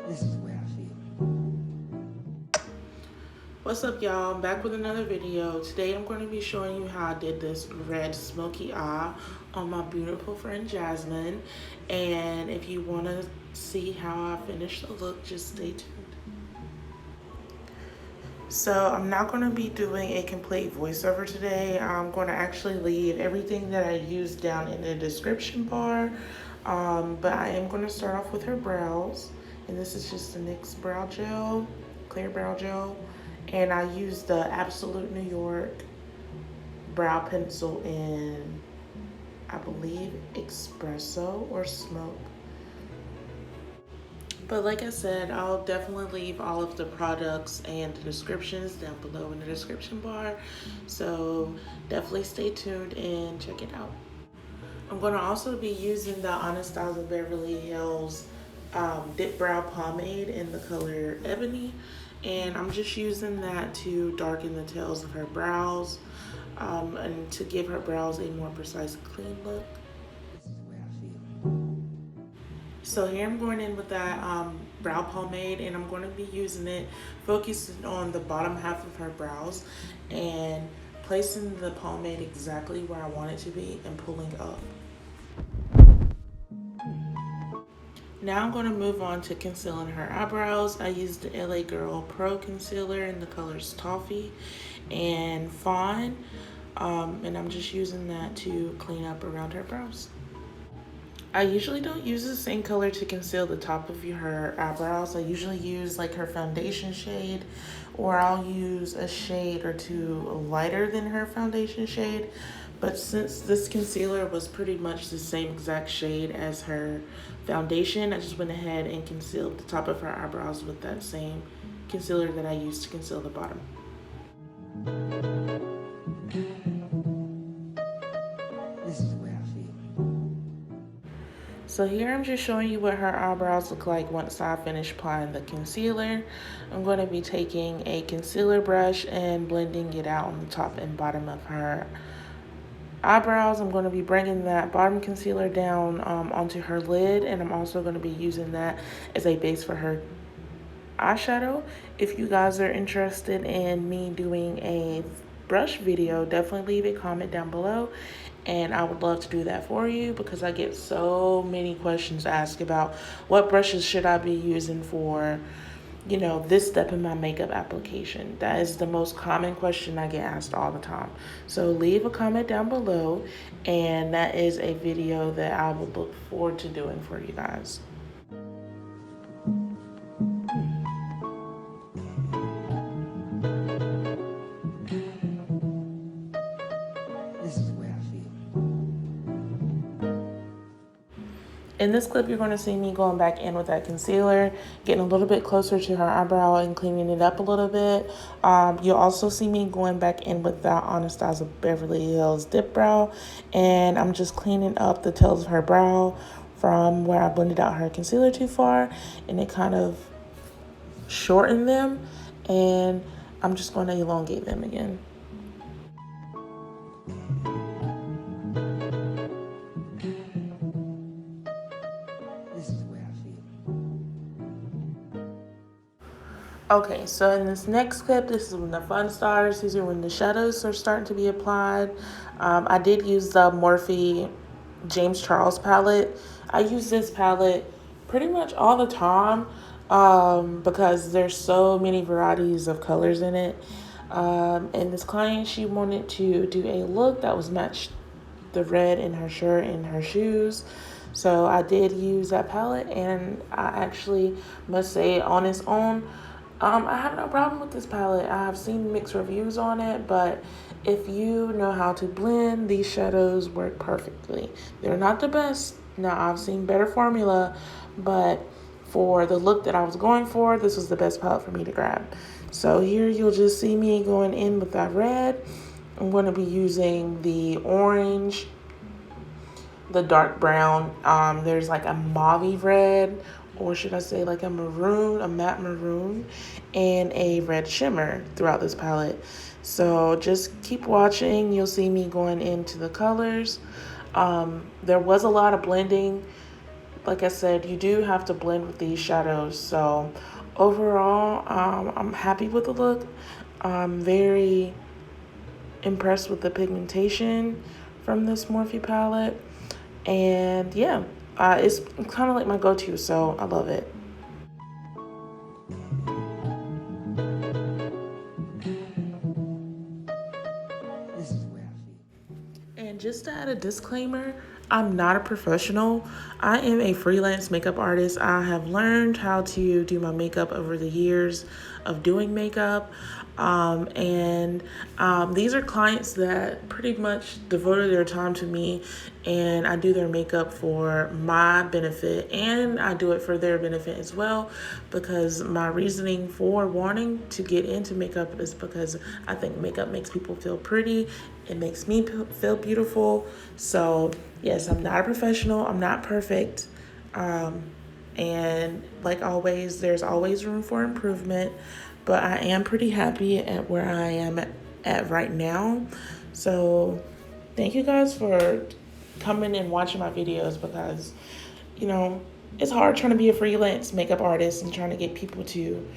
This is the way I feel. What's up, y'all? I'm back with another video. Today I'm going to be showing you how I did this red smoky eye on my beautiful friend Jasmine. And if you want to see how I finished the look, just stay tuned. So I'm not going to be doing a complete voiceover today. I'm going to actually leave everything that I used down in the description bar. But I am going to start off with her brows. And this is just the NYX brow gel, clear brow gel. And I used the Absolute New York brow pencil in, I believe, Expresso or Smoke. But like I said, I'll definitely leave all of the products and the descriptions down below in the description bar. So definitely stay tuned and check it out. I'm going to also be using the Anastasia Beverly Hills Dip Brow Pomade in the color Ebony. And I'm just using that to darken the tails of her brows and to give her brows a more precise, clean look. This is the way I feel. So here I'm going in with that brow pomade, and I'm going to be using it, focusing on the bottom half of her brows and placing the pomade exactly where I want it to be and pulling up. Now I'm going to move on to concealing her eyebrows. I used the LA Girl Pro Concealer in the colors Toffee and Fawn, and I'm just using that to clean up around her brows. I usually don't use the same color to conceal the top of her eyebrows. I usually use like her foundation shade, or I'll use a shade or two lighter than her foundation shade. But since this concealer was pretty much the same exact shade as her foundation, I just went ahead and concealed the top of her eyebrows with that same concealer that I used to conceal the bottom. This is the way I feel. So here I'm just showing you what her eyebrows look like once I finish applying the concealer. I'm going to be taking a concealer brush and blending it out on the top and bottom of her eyebrows. I'm going to be bringing that bottom concealer down onto her lid, and I'm also going to be using that as a base for her eyeshadow. If you guys are interested in me doing a brush video, definitely leave a comment down below, and I would love to do that for you because I get so many questions asked about what brushes should I be using for, you know, this step in my makeup application. That is the most common question I get asked all the time. So leave a comment down below, and that is a video that I would look forward to doing for you guys. This is the way I feel. In this clip, you're going to see me going back in with that concealer, getting a little bit closer to her eyebrow and cleaning it up a little bit. You'll also see me going back in with that Anastasia Beverly Hills Dip Brow, and I'm just cleaning up the tails of her brow from where I blended out her concealer too far, and it kind of shortened them, and I'm just going to elongate them again. This is the way I feel. Okay, so in this next clip, this is when the fun starts. These are when the shadows are starting to be applied. I did use the Morphe James Charles palette. I use this palette pretty much all the time because there's so many varieties of colors in it. And this client, she wanted to do a look that was matched the red in her shirt and her shoes. So I did use that palette, and I actually must say on its own, I have no problem with this palette. I have seen mixed reviews on it, but if you know how to blend, these shadows work perfectly. They're not the best. Now, I've seen better formula, but for the look that I was going for, this was the best palette for me to grab. So here you'll just see me going in with that red. I'm going to be using the orange, the dark brown. There's like a mauve red, or should I say like a maroon, a matte maroon, and a red shimmer throughout this palette. So just keep watching. You'll see me going into the colors. There was a lot of blending like I said, you do have to blend with these shadows. So overall, I'm happy with the look. I'm very impressed with the pigmentation from this Morphe palette. And yeah, it's kind of like my go-to, so I love it. This is where I feel. And just to add a disclaimer, I'm not a professional. I am a freelance makeup artist. I have learned how to do my makeup over the years of doing makeup. And these are clients that pretty much devoted their time to me, and I do their makeup for my benefit, and I do it for their benefit as well, because my reasoning for wanting to get into makeup is because I think makeup makes people feel pretty. It makes me feel beautiful. So yes, I'm not a professional. I'm not perfect. And like always, there's always room for improvement, but I am pretty happy at where I am at right now. So thank you guys for coming and watching my videos, because, you know, it's hard trying to be a freelance makeup artist and trying to get people to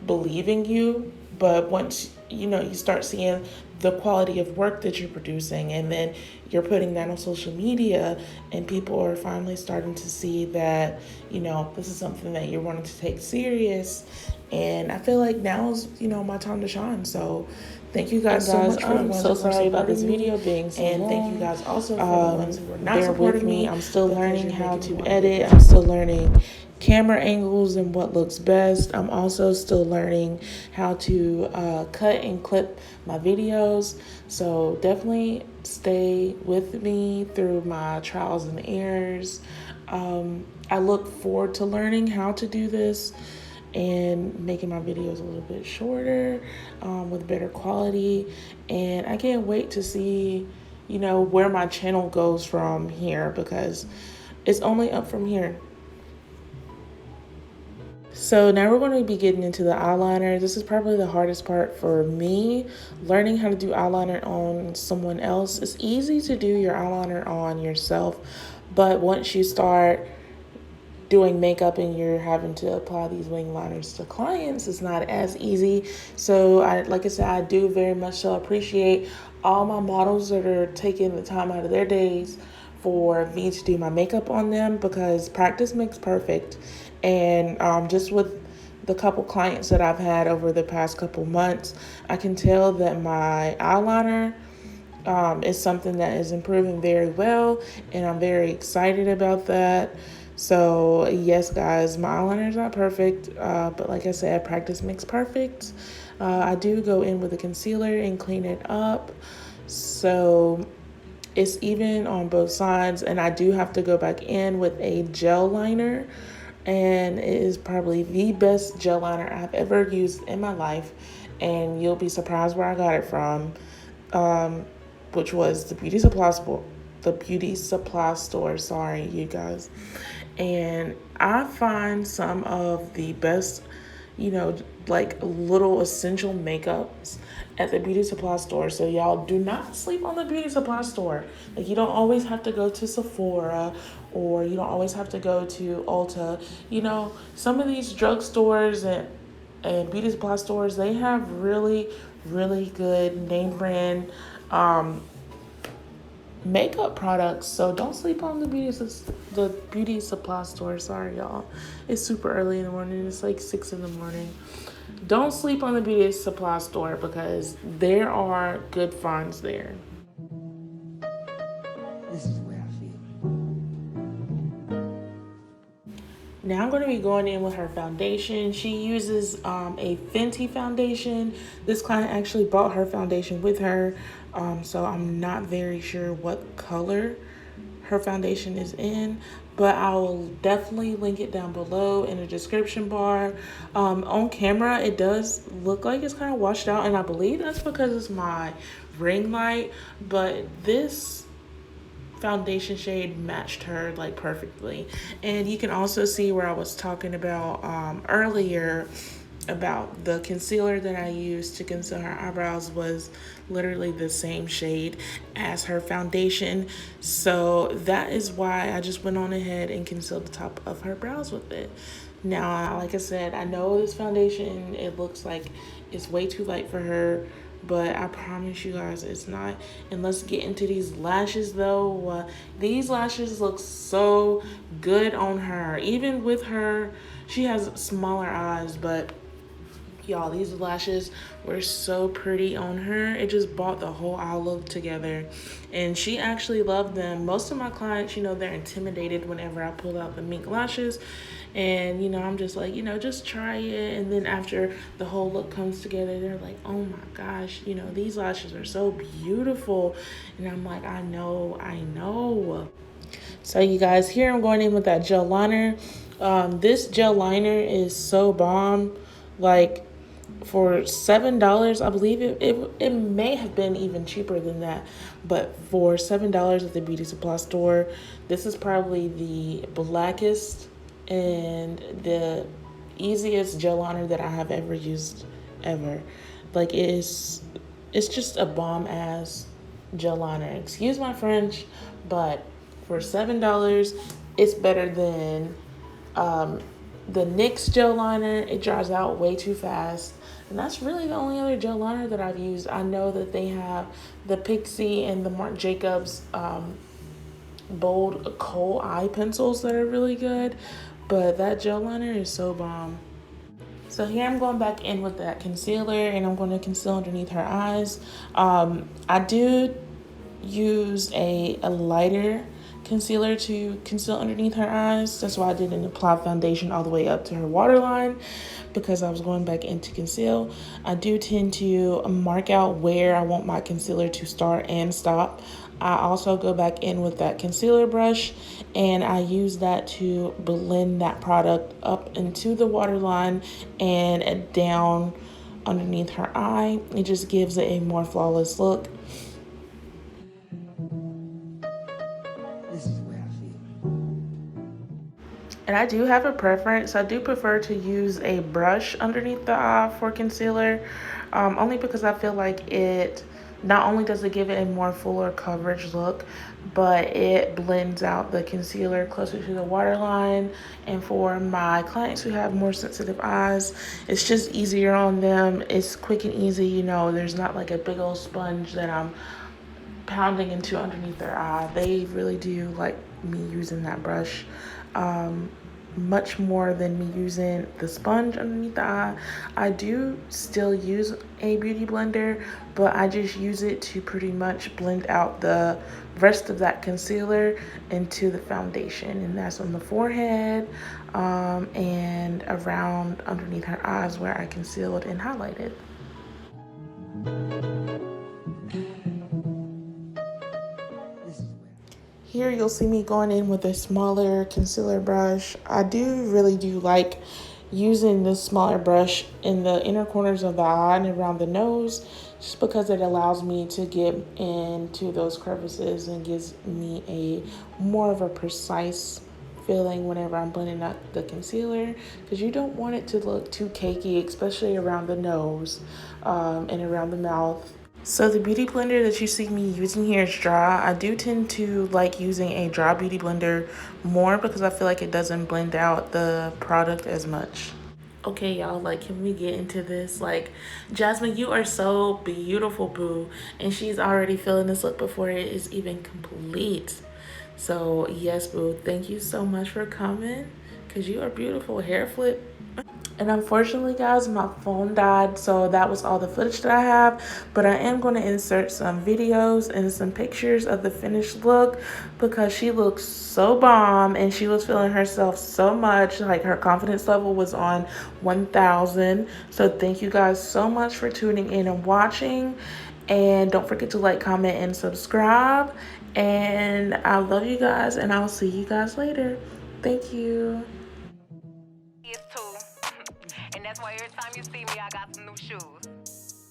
believe in you. But once, you know, you start seeing the quality of work that you're producing, and then you're putting that on social media, and people are finally starting to see that, you know, this is something that you're wanting to take serious. And I feel like now's, you know, my time to shine. So thank you guys so much for the ones so who are sorry about this supporting me. video being so And long. thank you guys also for the ones who are not Bear supporting with me. me. I'm still because learning you're how making to me wanna edit. get I'm still learning camera angles and what looks best. I'm also still learning how to cut and clip my videos. So definitely stay with me through my trials and errors. I look forward to learning how to do this and making my videos a little bit shorter, with better quality. And I can't wait to see, you know, where my channel goes from here, because it's only up from here. So now we're going to be getting into the eyeliner. This is probably the hardest part for me, learning how to do eyeliner on someone else. It's easy to do your eyeliner on yourself, but once you start doing makeup and you're having to apply these wing liners to clients, it's not as easy. So like I said, I do very much so appreciate all my models that are taking the time out of their days for me to do my makeup on them, because practice makes perfect. And just with the couple clients that I've had over the past couple months, I can tell that my eyeliner is something that is improving very well, and I'm very excited about that. So yes, guys, my eyeliner is not perfect, but like I said, practice makes perfect. I do go in with a concealer and clean it up, so it's even on both sides. And I do have to go back in with a gel liner, and it is probably the best gel liner I've ever used in my life, and you'll be surprised where I got it from, which was the beauty supply store. The beauty supply store, sorry, you guys. And I find some of the best, you know, like little essential makeups at the beauty supply store. So y'all do not sleep on the beauty supply store. Like, you don't always have to go to Sephora, or you don't always have to go to Ulta. You know, some of these drugstores and beauty supply stores, they have really, really good name brand makeup products. So don't sleep on the beauty supply store. Sorry, y'all. It's super early in the morning. It's like 6 in the morning. Don't sleep on the beauty supply store, because there are good finds there. This is where I feel. Now I'm going to be going in with her foundation. She uses a Fenty foundation. This client actually bought her foundation with her, so I'm not very sure what color her foundation is in, but I will definitely link it down below in the description bar. On camera, it does look like it's kind of washed out, and I believe that's because it's my ring light, but this foundation shade matched her like perfectly. And you can also see where I was talking about earlier about the concealer that I used to conceal her eyebrows was literally the same shade as her foundation. So that is why I just went on ahead and concealed the top of her brows with it. Now, like I said, I know this foundation, it looks like it's way too light for her, but I promise you guys it's not. And let's get into these lashes though. These lashes look so good on her. Even with her, she has smaller eyes, but y'all, these lashes were so pretty on her. It just brought the whole eye look together. And she actually loved them. Most of my clients, you know, they're intimidated whenever I pull out the mink lashes. And, you know, I'm just like, you know, just try it. And then after the whole look comes together, they're like, oh my gosh, you know, these lashes are so beautiful. And I'm like, I know. So you guys, here I'm going in with that gel liner. This gel liner is so bomb. Like, for $7, I believe it may have been even cheaper than that, but for $7 at the beauty supply store, this is probably the blackest and the easiest gel liner that I have ever used ever. Like, it's just a bomb ass gel liner. Excuse my French, but for $7, it's better than the NYX gel liner. It dries out way too fast. And that's really the only other gel liner that I've used. I know that they have the Pixie and the Marc Jacobs bold kohl eye pencils that are really good. But that gel liner is so bomb. So here I'm going back in with that concealer and I'm going to conceal underneath her eyes. I do use a lighter concealer to conceal underneath her eyes. That's why I didn't apply foundation all the way up to her waterline, because I was going back in to conceal. I do tend to mark out where I want my concealer to start and stop. I also go back in with that concealer brush and I use that to blend that product up into the waterline and down underneath her eye. It just gives it a more flawless look. This is where I feel. And I do have a preference. I do prefer to use a brush underneath the eye for concealer, only because I feel like it not only does it give it a more fuller coverage look, but it blends out the concealer closer to the waterline. And for my clients who have more sensitive eyes, it's just easier on them. It's quick and easy, you know, there's not like a big old sponge that I'm pounding into underneath their eye. They really do like me using that brush much more than me using the sponge underneath the eye. I do still use a beauty blender, but I just use it to pretty much blend out the rest of that concealer into the foundation, and that's on the forehead and around underneath her eyes where I concealed and highlighted. Here you'll see me going in with a smaller concealer brush. I really do like using this smaller brush in the inner corners of the eye and around the nose, just because it allows me to get into those crevices and gives me a more of a precise feeling whenever I'm blending out the concealer, because you don't want it to look too cakey, especially around the nose and around the mouth. So the beauty blender that you see me using here is dry. I do tend to like using a dry beauty blender more because I feel like it doesn't blend out the product as much. Okay, y'all, like, can we get into this? Like, Jasmine, you are so beautiful, boo. And she's already feeling this look before it is even complete. So, yes, boo, thank you so much for coming, because you are beautiful. Hair flip. And unfortunately, guys, my phone died, so that was all the footage that I have. But I am going to insert some videos and some pictures of the finished look, because she looks so bomb and she was feeling herself so much. Like, her confidence level was on 1,000. So thank you guys so much for tuning in and watching. And don't forget to like, comment, and subscribe. And I love you guys, and I'll see you guys later. Thank you. Too. And that's why every time you see me, I got some new shoes.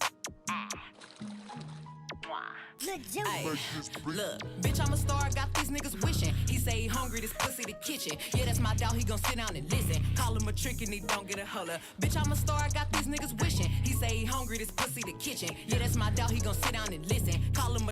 Mwah. Look, bitch, I'm a star, I got these niggas wishing. He say he hungry, this pussy the kitchen. Yeah, that's my dog, he gon' sit down and listen. Call him a trick and he don't get a holler. Bitch, I'm a star, I got these niggas wishing. He say he hungry, this pussy the kitchen. Yeah, that's my dog, he gon' sit down and listen. Call him a